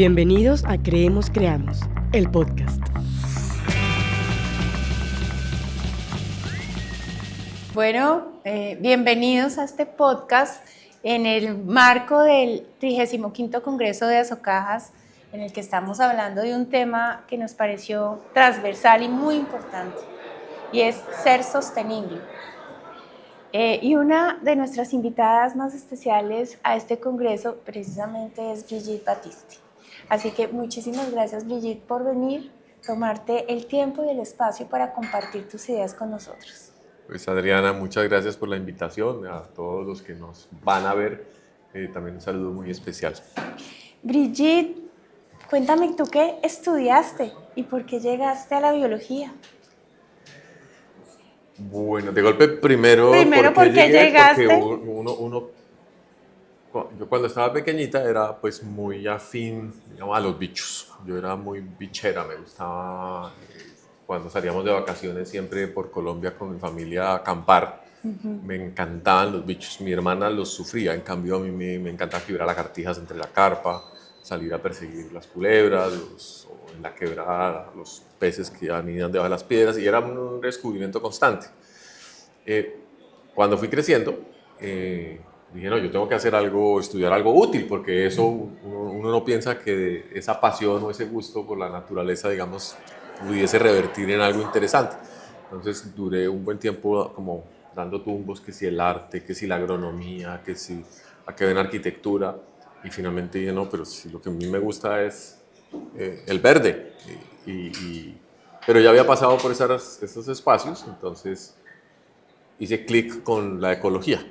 Bienvenidos a Creemos Creamos, el podcast. Bueno, bienvenidos a este podcast en el marco del 35º Congreso de Azocajas, en el que estamos hablando de un tema que nos pareció transversal y muy importante, y es ser sostenible. Y una de nuestras invitadas más especiales a este congreso precisamente es Brigitte Battisti. Así que muchísimas gracias, Brigitte, por venir, tomarte el tiempo y el espacio para compartir tus ideas con nosotros. Pues Adriana, muchas gracias por la invitación, a todos los que nos van a ver, también un saludo muy especial. Brigitte, cuéntame tú qué estudiaste y por qué llegaste a la biología. Bueno, de golpe primero ¿por qué llegaste? Porque yo cuando estaba pequeñita era pues muy afín, digamos, a los bichos. Yo era muy bichera, me gustaba cuando salíamos de vacaciones siempre por Colombia con mi familia a acampar. Me encantaban los bichos. Mi hermana los sufría, en cambio a mí me encantaba quebrar lagartijas entre la carpa, salir a perseguir las culebras, o en la quebrada, los peces que anidan debajo de las piedras, y era un descubrimiento constante. Cuando fui creciendo, dije, no, yo tengo que hacer algo, estudiar algo útil, porque eso uno no piensa que esa pasión o ese gusto por la naturaleza, digamos, pudiese revertir en algo interesante. Entonces duré un buen tiempo como dando tumbos, que si el arte, que si la agronomía, que si a qué ven arquitectura, y finalmente dije, no, pero si lo que a mí me gusta es el verde, pero ya había pasado por esos espacios, entonces hice clic con la ecología,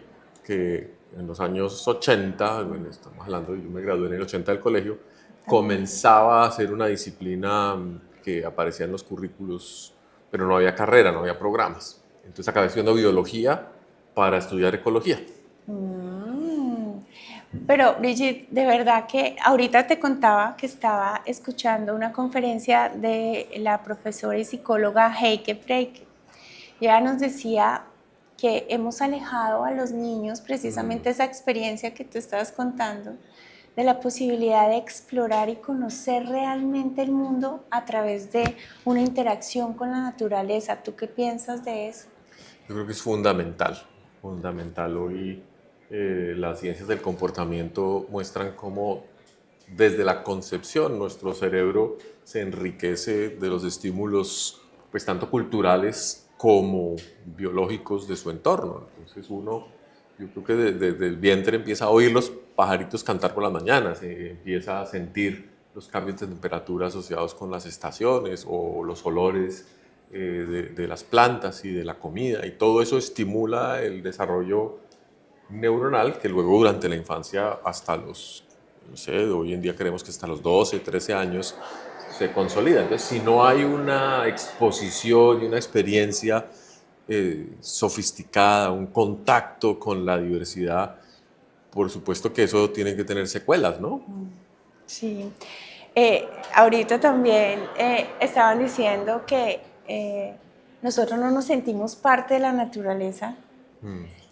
que en los años 80, bueno, estamos hablando, yo me gradué en el 80 del colegio, comenzaba a ser una disciplina que aparecía en los currículos, pero no había carrera, no había programas. Entonces acabé estudiando biología para estudiar ecología. Pero Brigitte, de verdad que ahorita te contaba que estaba escuchando una conferencia de la profesora y psicóloga Heike Freyke. Y ella nos decía que hemos alejado a los niños precisamente esa experiencia que tú estabas contando, de la posibilidad de explorar y conocer realmente el mundo a través de una interacción con la naturaleza. ¿Tú qué piensas de eso? Yo creo que es fundamental. Hoy las ciencias del comportamiento muestran cómo desde la concepción nuestro cerebro se enriquece de los estímulos, pues tanto culturales como biológicos de su entorno. Entonces yo creo que desde el vientre empieza a oír los pajaritos cantar por las mañanas, empieza a sentir los cambios de temperatura asociados con las estaciones o los olores de las plantas y de la comida, y todo eso estimula el desarrollo neuronal que luego durante la infancia hasta los, no sé, hoy en día creemos que hasta los 12, 13 años se consolida. Entonces, si no hay una exposición y una experiencia sofisticada, un contacto con la diversidad, por supuesto que eso tiene que tener secuelas, ¿no? Sí. Ahorita también estaban diciendo que nosotros no nos sentimos parte de la naturaleza,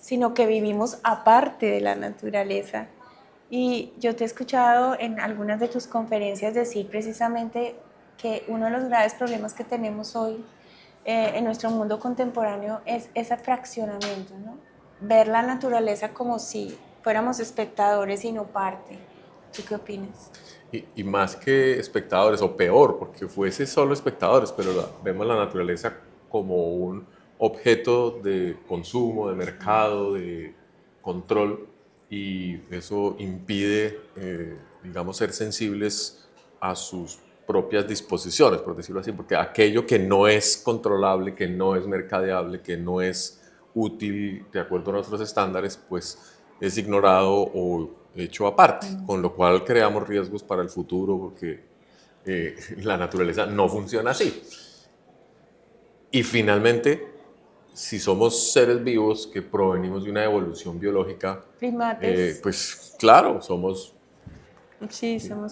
sino que vivimos aparte de la naturaleza. Y yo te he escuchado en algunas de tus conferencias decir precisamente que uno de los graves problemas que tenemos hoy en nuestro mundo contemporáneo es ese fraccionamiento, ¿no? Ver la naturaleza como si fuéramos espectadores y no parte. ¿Tú qué opinas? Y más que espectadores, o peor, porque fuese solo espectadores, pero vemos la naturaleza como un objeto de consumo, de mercado, de control, y eso impide, digamos, ser sensibles a sus propias disposiciones, por decirlo así, porque aquello que no es controlable, que no es mercadeable, que no es útil de acuerdo a nuestros estándares, pues es ignorado o hecho aparte, con lo cual creamos riesgos para el futuro, porque la naturaleza no funciona así. Y finalmente, si somos seres vivos que provenimos de una evolución biológica, Primates. pues claro, somos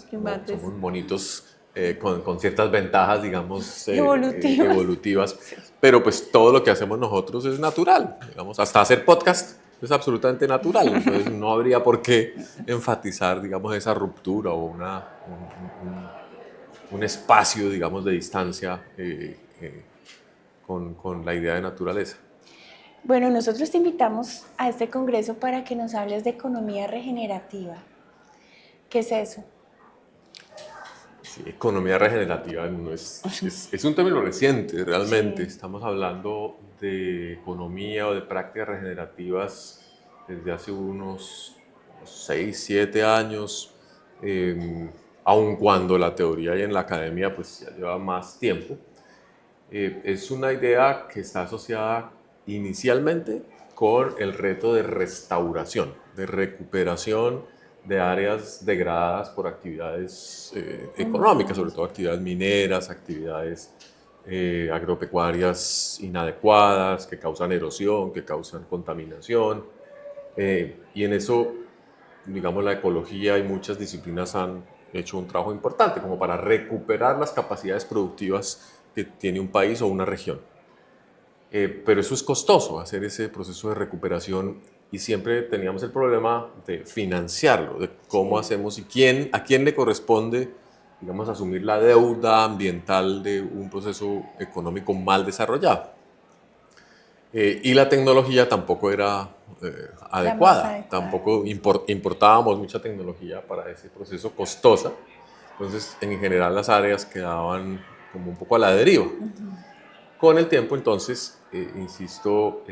primates. Somos monitos con ciertas ventajas, digamos, Evolutivas. evolutivas, pero pues todo lo que hacemos nosotros es natural, digamos, hasta hacer podcast es absolutamente natural, entonces no habría por qué enfatizar, digamos, esa ruptura o un espacio, digamos, de distancia con la idea de naturaleza. Bueno, nosotros te invitamos a este congreso para que nos hables de economía regenerativa. ¿Qué es eso? Sí, economía regenerativa no es un término reciente, realmente. Sí. Estamos hablando de economía o de prácticas regenerativas desde hace unos 6, 7 años, aun cuando la teoría y en la academia pues ya lleva más tiempo. Es una idea que está asociada inicialmente con el reto de restauración, de recuperación de áreas degradadas por actividades económicas, sobre todo actividades mineras, actividades agropecuarias inadecuadas, que causan erosión, que causan contaminación. Y en eso, digamos, la ecología y muchas disciplinas han hecho un trabajo importante como para recuperar las capacidades productivas que tiene un país o una región. Pero eso es costoso, hacer ese proceso de recuperación, y siempre teníamos el problema de financiarlo, de cómo hacemos y a quién le corresponde, digamos, asumir la deuda ambiental de un proceso económico mal desarrollado. Y la tecnología tampoco era adecuada, tampoco importábamos mucha tecnología para ese proceso costosa, entonces en general las áreas quedaban como un poco a la deriva. Con el tiempo, entonces, insisto,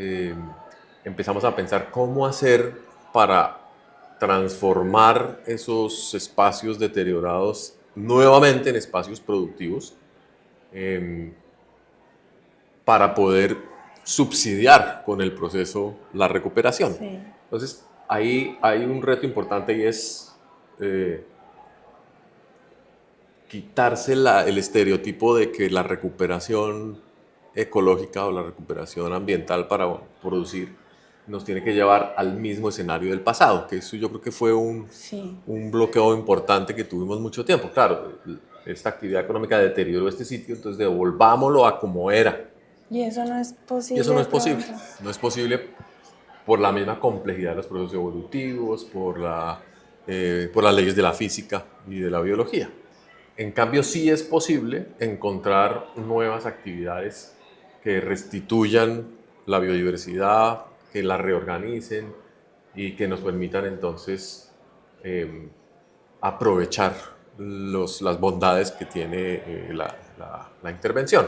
empezamos a pensar cómo hacer para transformar esos espacios deteriorados nuevamente en espacios productivos, para poder subsidiar con el proceso la recuperación. Sí. Entonces, ahí hay un reto importante, y es quitarse el estereotipo de que la recuperación ecológica o la recuperación ambiental para producir nos tiene que llevar al mismo escenario del pasado, que eso yo creo que fue un bloqueo importante que tuvimos mucho tiempo. Claro, esta actividad económica deterioró este sitio, entonces devolvámoslo a como era. Y eso no es posible. Y eso no es posible. No es posible por la misma complejidad de los procesos evolutivos, por las leyes de la física y de la biología. En cambio, sí es posible encontrar nuevas actividades que restituyan la biodiversidad, que la reorganicen y que nos permitan entonces aprovechar las bondades que tiene la intervención.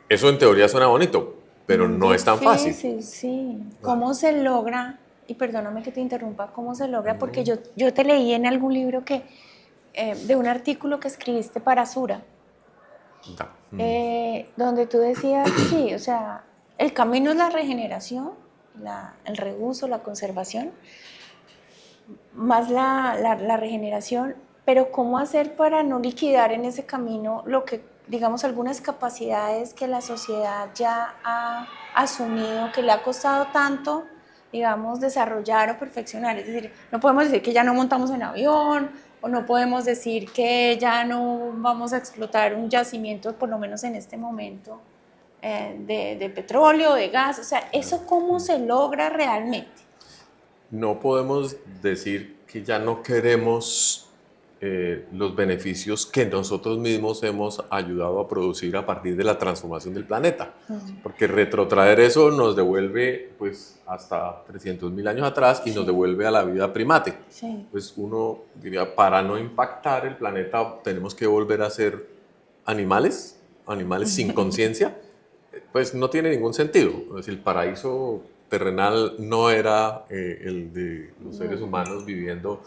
Eso en teoría suena bonito, pero no es tan fácil. Sí. ¿Cómo se logra? Y perdóname que te interrumpa, ¿cómo se logra? Porque yo te leí en algún libro de un artículo que escribiste para Sura, donde tú decías, sí, o sea, el camino es la regeneración, el reuso, la conservación, más la regeneración, pero ¿cómo hacer para no liquidar en ese camino lo que, digamos, algunas capacidades que la sociedad ya ha asumido, que le ha costado tanto, digamos, desarrollar o perfeccionar? Es decir, no podemos decir que ya no montamos en avión, o no podemos decir que ya no vamos a explotar un yacimiento, por lo menos en este momento, de petróleo, de gas. O sea, ¿eso cómo se logra realmente? No podemos decir que ya no queremos los beneficios que nosotros mismos hemos ayudado a producir a partir de la transformación del planeta. Porque retrotraer eso nos devuelve pues, hasta 300.000 años atrás y nos devuelve a la vida primate. Pues uno diría, para no impactar el planeta tenemos que volver a ser animales sin conciencia. Pues no tiene ningún sentido. Es decir, el paraíso terrenal no era el de los seres humanos viviendo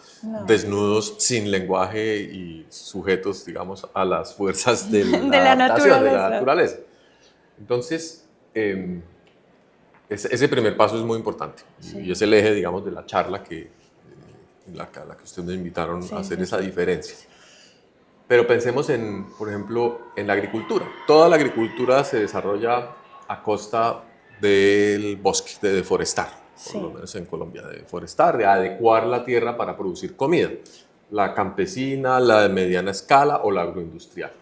desnudos, sin lenguaje y sujetos, digamos, a las fuerzas de la adaptación, de la naturaleza. Entonces, ese primer paso es muy importante y es el eje, digamos, de la charla en la que ustedes me invitaron a hacer esa diferencia. Pero pensemos por ejemplo, en la agricultura. Toda la agricultura se desarrolla a costa del bosque, de deforestar, por lo menos en Colombia, de deforestar, de adecuar la tierra para producir comida, la campesina, la de mediana escala o la agroindustrial.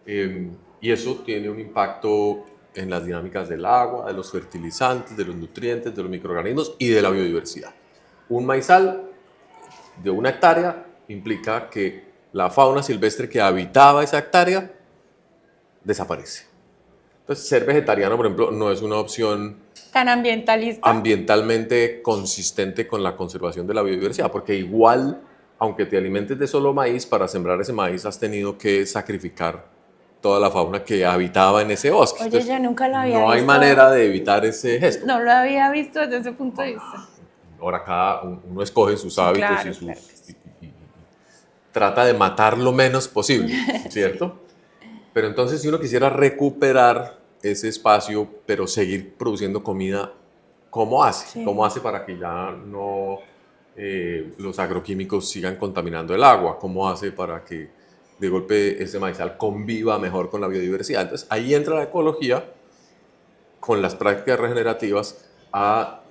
Y eso tiene un impacto en las dinámicas del agua, de los fertilizantes, de los nutrientes, de los microorganismos y de la biodiversidad. Un maizal de 1 hectárea implica que la fauna silvestre que habitaba esa hectárea desaparece. Entonces, ser vegetariano, por ejemplo, no es una opción Tan ambientalista. ambientalmente consistente con la conservación de la biodiversidad, porque igual, aunque te alimentes de solo maíz, para sembrar ese maíz has tenido que sacrificar toda la fauna que habitaba en ese bosque. Oye, Entonces, yo nunca lo había no hay visto. manera de evitar ese gesto. No lo había visto desde ese punto de vista. Ahora cada uno escoge sus hábitos claro, y, sus, claro que sí. y trata de matar lo menos posible, ¿cierto? Pero entonces si uno quisiera recuperar ese espacio, pero seguir produciendo comida, ¿cómo hace? Sí. ¿Cómo hace para que ya no los agroquímicos sigan contaminando el agua? ¿Cómo hace para que de golpe ese maizal conviva mejor con la biodiversidad? Entonces ahí entra la ecología con las prácticas regenerativas a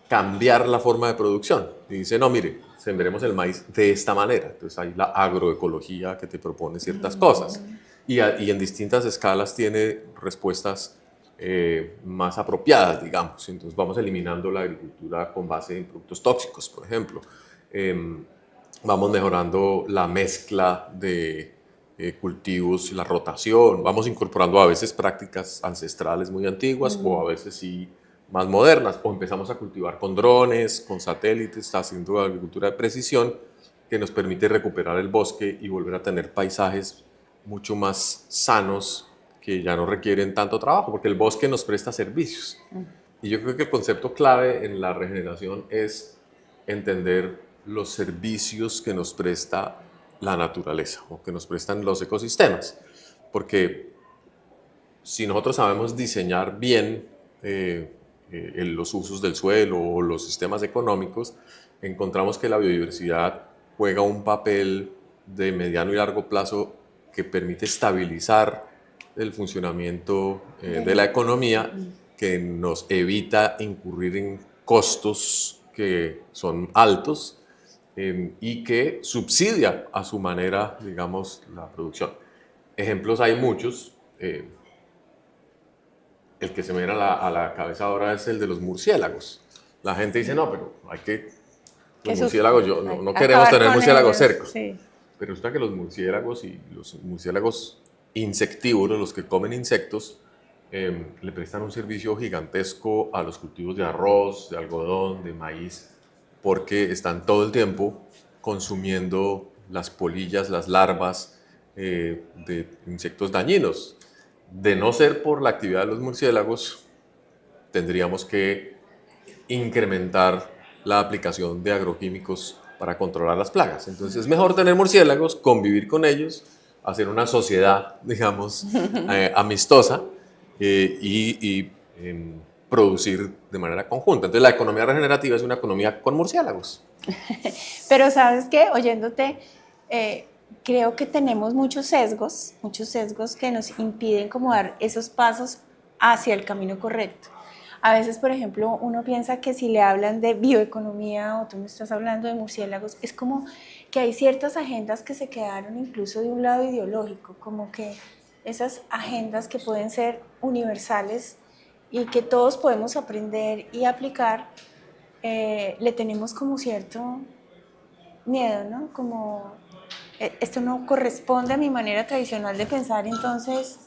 cambiar la forma de producción. Y dice, no, mire, sembremos el maíz de esta manera. Entonces hay la agroecología que te propone ciertas cosas. Y en distintas escalas tiene respuestas más apropiadas, digamos. Entonces vamos eliminando la agricultura con base en productos tóxicos, por ejemplo. Vamos mejorando la mezcla de cultivos, la rotación. Vamos incorporando a veces prácticas ancestrales muy antiguas o a veces sí más modernas, o empezamos a cultivar con drones, con satélites, haciendo agricultura de precisión que nos permite recuperar el bosque y volver a tener paisajes mucho más sanos que ya no requieren tanto trabajo, porque el bosque nos presta servicios. Y yo creo que el concepto clave en la regeneración es entender los servicios que nos presta la naturaleza o que nos prestan los ecosistemas, porque si nosotros sabemos diseñar bien los usos del suelo o los sistemas económicos, encontramos que la biodiversidad juega un papel de mediano y largo plazo que permite estabilizar el funcionamiento de la economía, que nos evita incurrir en costos que son altos y que subsidia a su manera, digamos, la producción. Ejemplos hay muchos. El que se me viene a la cabeza ahora es el de los murciélagos. La gente dice, no, pero hay que... Los murciélagos, no queremos tener murciélagos cerca. Sí. Pero resulta que los murciélagos y los murciélagos insectívoros, los que comen insectos, le prestan un servicio gigantesco a los cultivos de arroz, de algodón, de maíz, porque están todo el tiempo consumiendo las polillas, las larvas de insectos dañinos. De no ser por la actividad de los murciélagos, tendríamos que incrementar la aplicación de agroquímicos para controlar las plagas. Entonces es mejor tener murciélagos, convivir con ellos, hacer una sociedad, digamos, amistosa y producir de manera conjunta. Entonces la economía regenerativa es una economía con murciélagos. Pero ¿sabes qué? Oyéndote, creo que tenemos muchos sesgos que nos impiden como dar esos pasos hacia el camino correcto. A veces, por ejemplo, uno piensa que si le hablan de bioeconomía o tú me estás hablando de murciélagos, es como que hay ciertas agendas que se quedaron incluso de un lado ideológico, como que esas agendas que pueden ser universales y que todos podemos aprender y aplicar, le tenemos como cierto miedo, ¿no? Como esto no corresponde a mi manera tradicional de pensar, entonces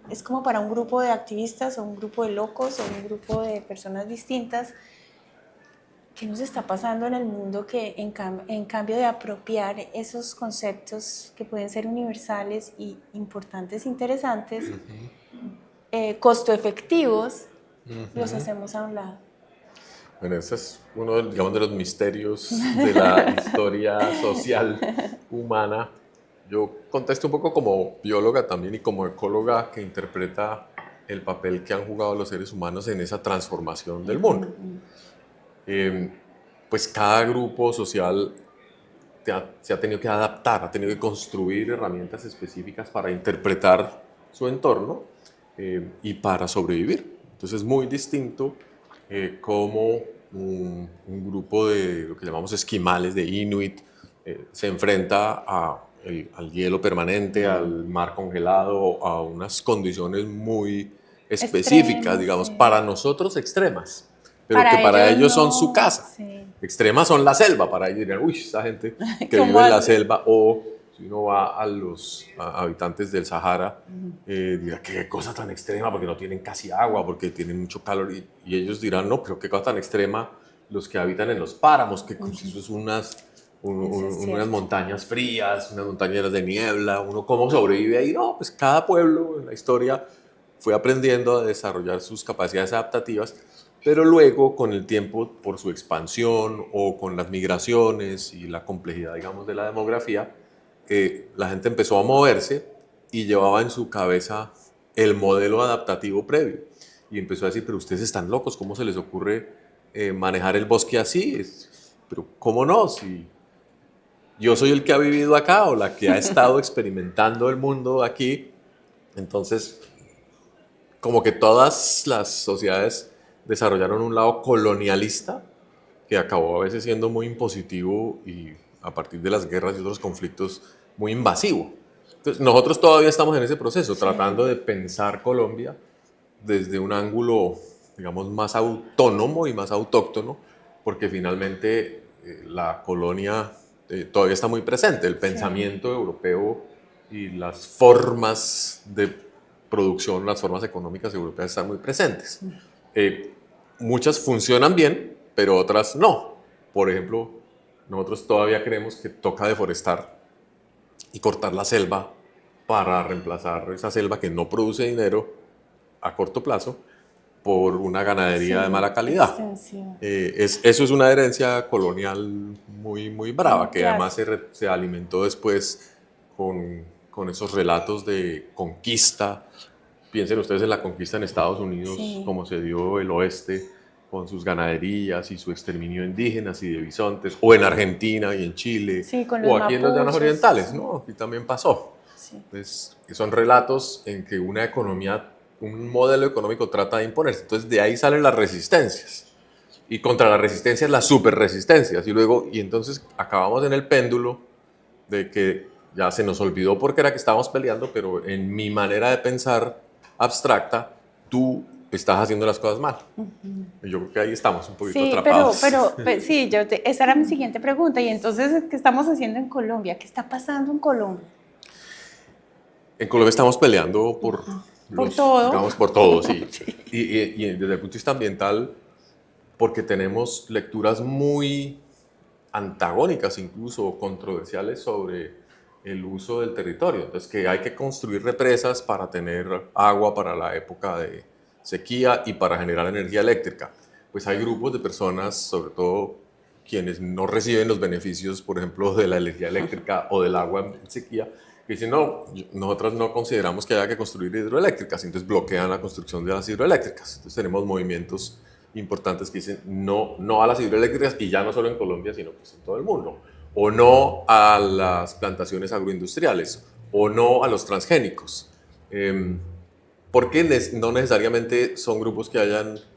es como para un grupo de activistas o un grupo de locos o un grupo de personas distintas. ¿Qué nos está pasando en el mundo que en cambio de apropiar esos conceptos que pueden ser universales y importantes, interesantes, costo efectivos, los hacemos a un lado? Bueno, ese es uno, digamos, de los misterios de la historia social humana. Yo contesto un poco como bióloga también y como ecóloga que interpreta el papel que han jugado los seres humanos en esa transformación del mundo. Pues cada grupo social se ha tenido que adaptar, ha tenido que construir herramientas específicas para interpretar su entorno y para sobrevivir. Entonces es muy distinto cómo un grupo de lo que llamamos esquimales, de Inuit, se enfrenta a al hielo permanente, al mar congelado, a unas condiciones muy específicas, Extremas, digamos, sí. para nosotros extremas, pero que para ellos son su no, casa. sí. Extremas son la selva, para ellos dirán, uy, esa gente que ¿Cómo vive en la hace? selva, o si uno va a los habitantes del Sahara, dirá, qué cosa tan extrema, porque no tienen casi agua, porque tienen mucho calor, y ellos dirán, no, pero qué cosa tan extrema los que habitan en los páramos, que eso es unas Eso es unas cierto. montañas frías, unas montañas de niebla, uno cómo sobrevive ahí. No, pues cada pueblo en la historia fue aprendiendo a desarrollar sus capacidades adaptativas, pero luego con el tiempo, por su expansión o con las migraciones y la complejidad, digamos, de la demografía, la gente empezó a moverse y llevaba en su cabeza el modelo adaptativo previo. Y empezó a decir, pero ustedes están locos, ¿cómo se les ocurre manejar el bosque así? Pero ¿cómo no? Si yo soy el que ha vivido acá o la que ha estado experimentando el mundo aquí. Entonces, como que todas las sociedades desarrollaron un lado colonialista que acabó a veces siendo muy impositivo y a partir de las guerras y otros conflictos muy invasivo. Entonces, nosotros todavía estamos en ese proceso, tratando de pensar Colombia desde un ángulo, digamos, más autónomo y más autóctono, porque finalmente la colonia todavía está muy presente, el pensamiento europeo y las formas de producción, las formas económicas europeas están muy presentes. Muchas funcionan bien, pero otras no. Por ejemplo, nosotros todavía creemos que toca deforestar y cortar la selva para reemplazar esa selva que no produce dinero a corto plazo por una ganadería de mala calidad. Extensión. Eso es una herencia colonial muy, muy brava, que además Clásico. se alimentó después con esos relatos de conquista. Piensen ustedes en la conquista en Estados Unidos, Sí. cómo se dio el oeste con sus ganaderías y su exterminio de indígenas y de bisontes, o en Argentina y en Chile, Sí, con o los aquí en los llanos mapuches, orientales, sí. ¿no? Aquí también pasó. Sí. Entonces, son relatos en que una economía, un modelo económico trata de imponerse. Entonces, de ahí salen las resistencias. Y contra las resistencias, las superresistencias. Y entonces acabamos en el péndulo de que ya se nos olvidó por qué era que estábamos peleando, pero en mi manera de pensar abstracta, tú estás haciendo las cosas mal. Y yo creo que ahí estamos un poquito Sí, atrapados. sí, esa era mi siguiente pregunta. Y entonces, ¿qué estamos haciendo en Colombia? ¿Qué está pasando en Colombia? En Colombia estamos peleando por todo. digamos, por todo, sí. Y desde el punto de vista ambiental, porque tenemos lecturas muy antagónicas, incluso controversiales sobre el uso del territorio. Entonces, que hay que construir represas para tener agua para la época de sequía y para generar energía eléctrica. Pues hay grupos de personas, sobre todo quienes no reciben los beneficios, por ejemplo, de la energía eléctrica o del agua en sequía, que dicen, no, nosotros no consideramos que haya que construir hidroeléctricas, entonces bloquean la construcción de las hidroeléctricas. Entonces tenemos movimientos importantes que dicen no, no a las hidroeléctricas, y ya no solo en Colombia, sino pues en todo el mundo, o no a las plantaciones agroindustriales, o no a los transgénicos, porque no necesariamente son grupos que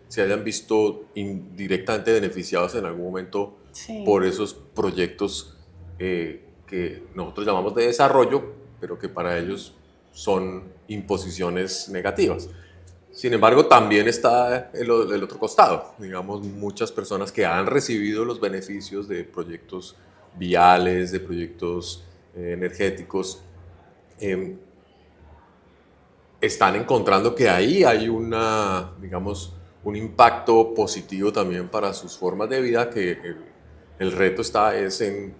se hayan visto indirectamente beneficiados en algún momento Sí. por esos proyectos que nosotros llamamos de desarrollo, pero que para ellos son imposiciones negativas. Sin embargo, también está el otro costado, digamos, muchas personas que han recibido los beneficios de proyectos viales, de proyectos energéticos, están encontrando que ahí hay digamos, un impacto positivo también para sus formas de vida, que el reto es en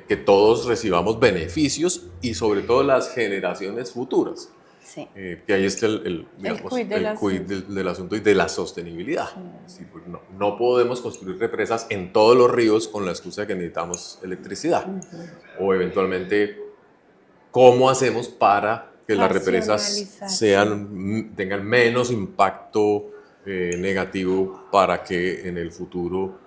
que todos recibamos beneficios y sobre todo las generaciones futuras. Sí. Que ahí está digamos, el quid del asunto y de la sostenibilidad. Sí, pues no podemos construir represas en todos los ríos con la excusa de que necesitamos electricidad. O eventualmente, ¿cómo hacemos para que las represas tengan menos impacto negativo para que en el futuro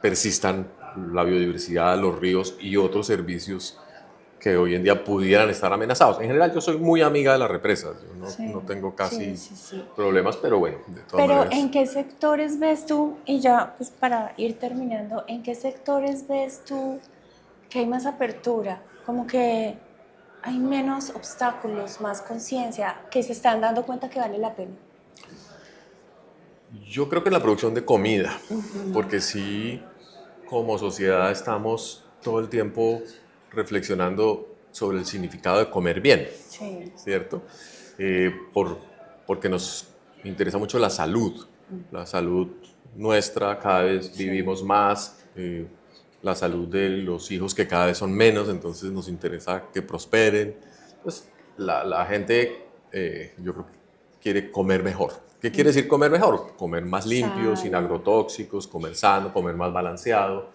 persistan la biodiversidad, los ríos y otros servicios que hoy en día pudieran estar amenazados? En general, yo soy muy amiga de las represas, yo no tengo casi problemas, pero bueno, de todas maneras. Pero ¿en qué sectores ves tú, y ya pues para ir terminando, en qué sectores ves tú que hay más apertura, como que hay menos obstáculos, más conciencia, que se están dando cuenta que vale la pena. Yo creo que en la producción de comida, porque sí, como sociedad estamos todo el tiempo reflexionando sobre el significado de comer bien, Sí. ¿cierto? Porque nos interesa mucho la salud nuestra, cada vez vivimos más, la salud de los hijos que cada vez son menos, entonces nos interesa que prosperen. Pues la gente, yo creo que quiere comer mejor. ¿Qué quiere decir comer mejor? Comer más limpio, sin Sano. agrotóxicos, comer sano, comer más balanceado.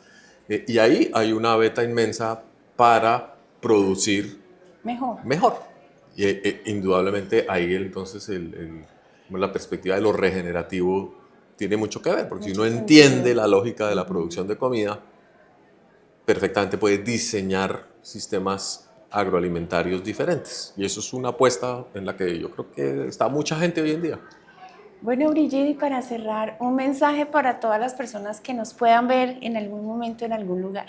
Y ahí hay una beta inmensa para producir Mejor. mejor. Y indudablemente ahí entonces la perspectiva de lo regenerativo tiene mucho que ver, porque si Mucho uno sentido. entiende la lógica de la producción de comida, perfectamente puede diseñar sistemas agroalimentarios diferentes. Y eso es una apuesta en la que yo creo que está mucha gente hoy en día. Bueno, Brigitte, y para cerrar, un mensaje para todas las personas que nos puedan ver en algún momento, en algún lugar.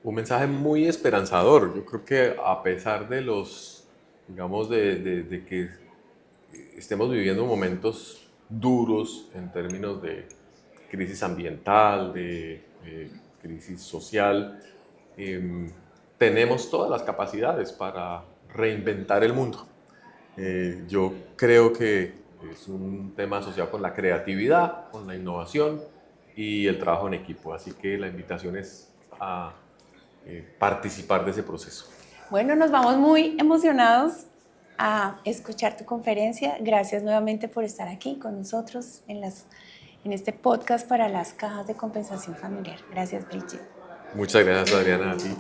Un mensaje muy esperanzador. Yo creo que a pesar de digamos, de que estemos viviendo momentos duros en términos de crisis ambiental, de crisis social, tenemos todas las capacidades para reinventar el mundo. Yo creo que es un tema asociado con la creatividad, con la innovación y el trabajo en equipo. Así que la invitación es a participar de ese proceso. Bueno, nos vamos muy emocionados a escuchar tu conferencia. Gracias nuevamente por estar aquí con nosotros en este podcast para las cajas de compensación familiar. Gracias, Brigitte. Muchas gracias, Adriana, a ti.